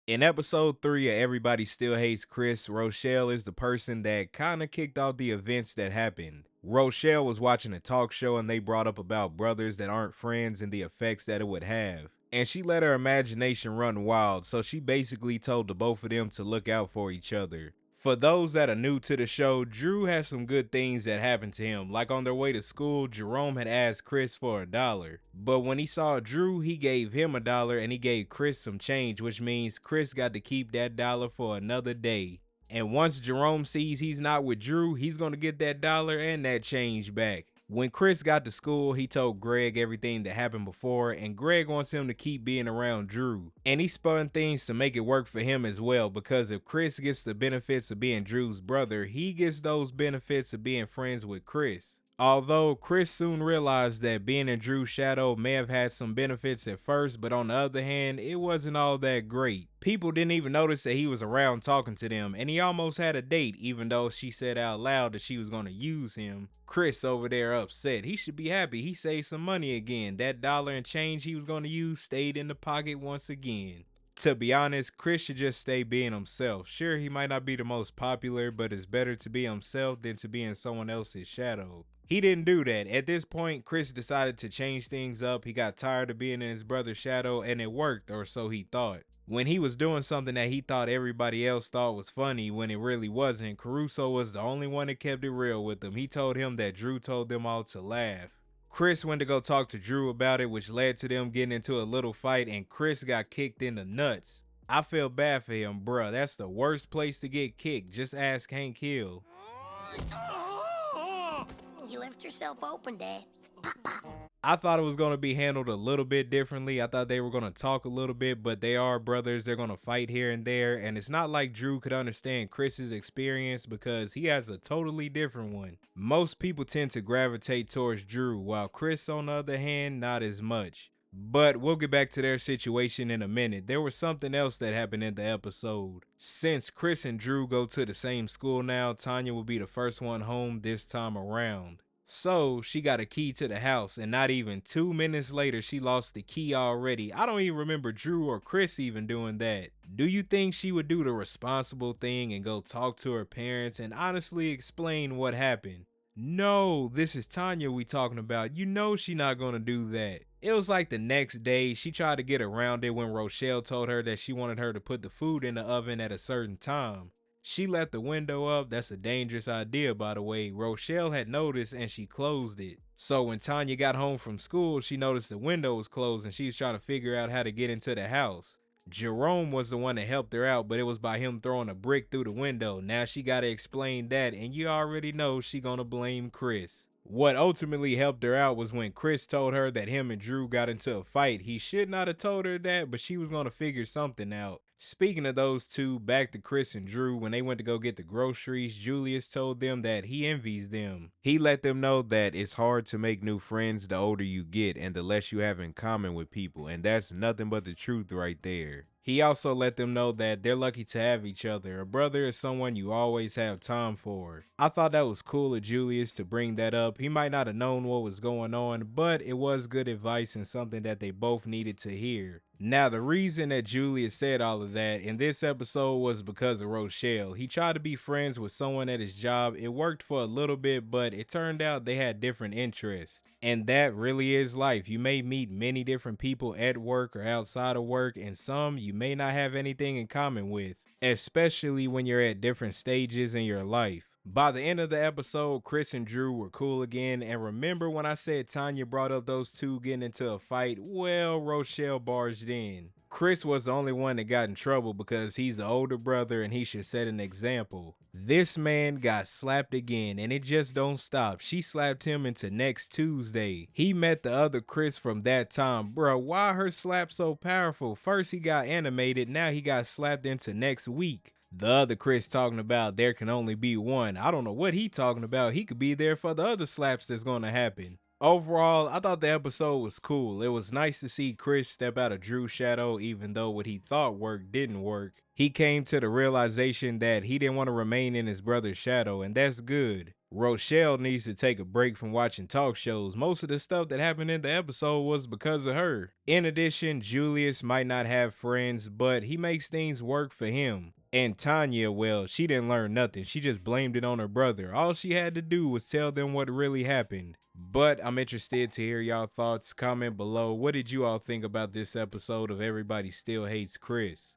In episode 3 of Everybody Still Hates Chris, Rochelle is the person that kinda kicked off the events that happened. Rochelle was watching a talk show and they brought up about brothers that aren't friends and the effects that it would have. And she let her imagination run wild, so she basically told the both of them to look out for each other. For those that are new to the show, Drew has some good things that happened to him. Like on their way to school, Jerome had asked Chris for $1. But when he saw Drew, he gave him $1 and he gave Chris some change, which means Chris got to keep that dollar for another day. And once Jerome sees he's not with Drew, he's going to get that dollar and that change back. When Chris got to school, he told Greg everything that happened before, and Greg wants him to keep being around Drew. And he spun things to make it work for him as well, because if Chris gets the benefits of being Drew's brother, he gets those benefits of being friends with Chris. Although Chris soon realized that being in Drew's shadow may have had some benefits at first, but on the other hand, it wasn't all that great. People didn't even notice that he was around talking to them, and he almost had a date even though she said out loud that she was going to use him. Chris over there upset. He should be happy. He saved some money again. That dollar and change he was going to use stayed in the pocket once again. To be honest, Chris should just stay being himself. Sure, he might not be the most popular, but it's better to be himself than to be in someone else's shadow. He didn't do that. At this point, Chris decided to change things up. He got tired of being in his brother's shadow, and it worked, or so he thought. When he was doing something that he thought everybody else thought was funny when it really wasn't, Caruso was the only one that kept it real with him. He told him that Drew told them all to laugh. Chris went to go talk to Drew about it, which led to them getting into a little fight, and Chris got kicked in the nuts. I feel bad for him, bruh. That's the worst place to get kicked. Just ask Hank Hill. You left yourself open, Dad. I thought it was going to be handled a little bit differently. I thought they were going to talk a little bit, but they are brothers. They're going to fight here and there. And it's not like Drew could understand Chris's experience because he has a totally different one. Most people tend to gravitate towards Drew, while Chris, on the other hand, not as much. But we'll get back to their situation in a minute. There was something else that happened in the episode. Since Chris and Drew go to the same school now, Tanya will be the first one home this time around. So she got a key to the house, and not even 2 minutes later, she lost the key already. I don't even remember Drew or Chris even doing that. Do you think she would do the responsible thing and go talk to her parents and honestly explain what happened? No, this is Tanya we talking about. You know she not gonna do that. It was like the next day, she tried to get around it when Rochelle told her that she wanted her to put the food in the oven at a certain time. She left the window up. That's a dangerous idea, by the way. Rochelle had noticed and she closed it. So when Tanya got home from school, she noticed the window was closed and she was trying to figure out how to get into the house. Jerome was the one that helped her out, but it was by him throwing a brick through the window. Now she gotta explain that, and you already know she gonna blame Chris. What ultimately helped her out was when Chris told her that him and Drew got into a fight. He should not have told her that, but she was gonna figure something out. Speaking of those two, back to Chris and Drew, when they went to go get the groceries, Julius told them that he envies them. He let them know that it's hard to make new friends the older you get and the less you have in common with people, and that's nothing but the truth right there. He also let them know that they're lucky to have each other. A brother is someone you always have time for. I thought that was cool of Julius to bring that up. He might not have known what was going on, but it was good advice and something that they both needed to hear. Now, the reason that Julius said all of that in this episode was because of Rochelle. He tried to be friends with someone at his job. It worked for a little bit, but it turned out they had different interests. And that really is life. You may meet many different people at work or outside of work, and some you may not have anything in common with, especially when you're at different stages in your life. By the end of the episode, Chris and Drew were cool again, and remember when I said Tanya brought up those two getting into a fight? Well, Rochelle barged in. Chris was the only one that got in trouble because he's the older brother and he should set an example. This man got slapped again and it just don't stop. She slapped him into next Tuesday. He met the other Chris from that time. Bro, why her slap so powerful? First he got animated, now he got slapped into next week. The other Chris talking about there can only be one. I don't know what he talking about. He could be there for the other slaps that's gonna happen. Overall, I thought the episode was cool. It was nice to see Chris step out of Drew's shadow, even though what he thought worked didn't work. He came to the realization that he didn't want to remain in his brother's shadow, and that's good. Rochelle needs to take a break from watching talk shows. Most of the stuff that happened in the episode was because of her. In addition, Julius might not have friends, but he makes things work for him. And Tanya, well, she didn't learn nothing. She just blamed it on her brother. All she had to do was tell them what really happened. But I'm interested to hear y'all thoughts. Comment below. What did you all think about this episode of Everybody Still Hates Chris?